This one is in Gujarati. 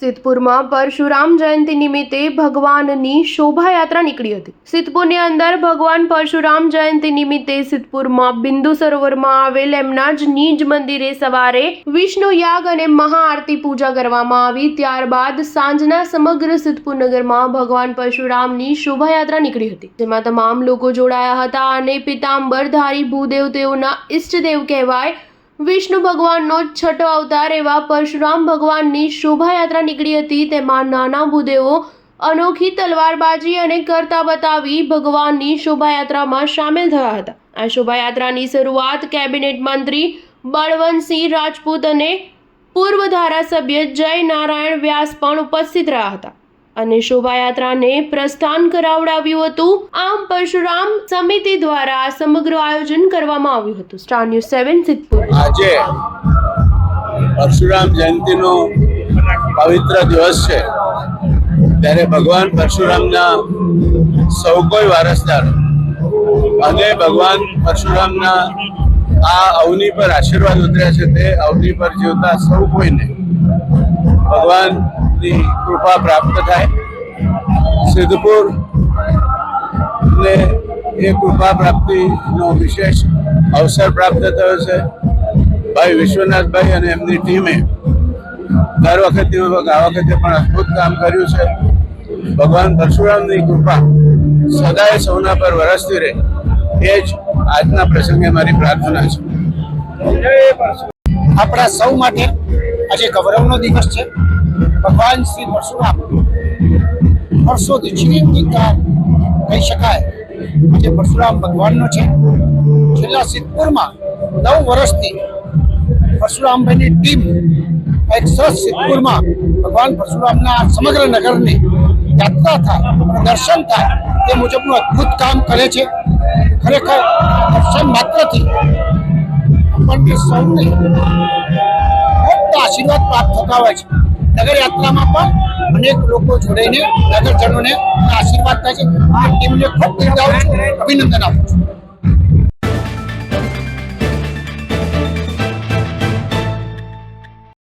સિદ્ધપુરમાં પરશુરામ જયંતિ નિમિત્તે ભગવાનની શોભાયાત્રા નીકળી હતી। સિદ્ધપુરની અંદર ભગવાન પરશુરામ જયંતિ નિમિત્તે સિદ્ધપુરમાં બિંદુ સરોવરમાં આવેલ એમના જ નિજ મંદિરે સવારે વિષ્ણુ યાગ અને મહાઆરતી પૂજા કરવામાં આવી। ત્યારબાદ સાંજના સમગ્ર સિદ્ધપુર નગરમાં ભગવાન પરશુરામની શોભાયાત્રા નીકળી હતી, જેમાં તમામ લોકો જોડાયા હતા અને પીતાંબરધારી ભૂદેવ તેઓના ઈષ્ટદેવ કહેવાય વિષ્ણુ ભગવાનનો છઠ્ઠો અવતાર એવા પરશુરામ ભગવાનની શોભાયાત્રા નીકળી હતી। તેમાં નાના ભૂદેવો અનોખી તલવારબાજી અને કરતા બતાવી ભગવાનની શોભાયાત્રામાં સામેલ થયા હતા। આ શોભાયાત્રાની શરૂઆત કેબિનેટ મંત્રી બળવંતસિંહ રાજપૂત અને પૂર્વ ધારાસભ્ય જય નારાયણ વ્યાસ પણ ઉપસ્થિત રહ્યા હતા અને શોભાયાત્રાને પ્રસ્થાન કરાવડાવ્યું હતું। આમ પરશુરામ સમિતિ દ્વારા આ સમગ્ર આયોજન કરવામાં આવ્યું હતું। Star news 7 Sidhpur. આજે પરશુરામ જયંતિનો પવિત્ર દિવસ છે, ત્યારે ભગવાન પરશુરામના સૌ કોઈ વારસદાર અને ભગવાન પરશુરામના આ અવની પર આશીર્વાદ ઉતર્યા છે, તે અવની પર જીવતા સૌ કોઈને ભગવાનની કૃપા પ્રાપ્ત થાય। સિદ્ધપુર ને એ કૃપા પ્રાપ્તિનો વિશેષ અવસર પ્રાપ્ત થયો છે। ભાઈ વિશ્વનાથભાઈ અને એમની ટીમે દર વખતે આ વખતે પણ અદ્ભુત કામ કર્યું છે। ભગવાન પરશુરામની કૃપા સદાય સૌના પર વરસતી રહે, એ જ આજના પ્રસંગે મારી પ્રાર્થના છે। આપણા સૌ માટે આજે ગૌરવનો દિવસ છે। ભગવાન શ્રી પરશુરામ વર્ષોથી ચિરંજીવ કહી શકાય આજે પરશુરામ ભગવાનનો છે। છેલ્લા સિદ્ધપુરમાં 9 વર્ષથી પરશુરામભાઈની ટીમ એક સરસ સિદ્ધપુરમાં ભગવાન પરશુરામના સમગ્ર નગરની યાત્રા થાય, દર્શન થાય તે મુજબનું અદ્ભુત કામ કરે છે। ખરેખર દર્શન માત્રથી આપણને સૌને ખૂબ આશીર્વાદ પ્રાપ્ત થતા હોય છે। નગર યાત્રામાં પણ અનેક લોકો જોડાઈને નગરજનોને આશીર્વાદ થાય છે। આ ટીમને ખૂબ બિરદાવું છું, અભિનંદન આપું છું।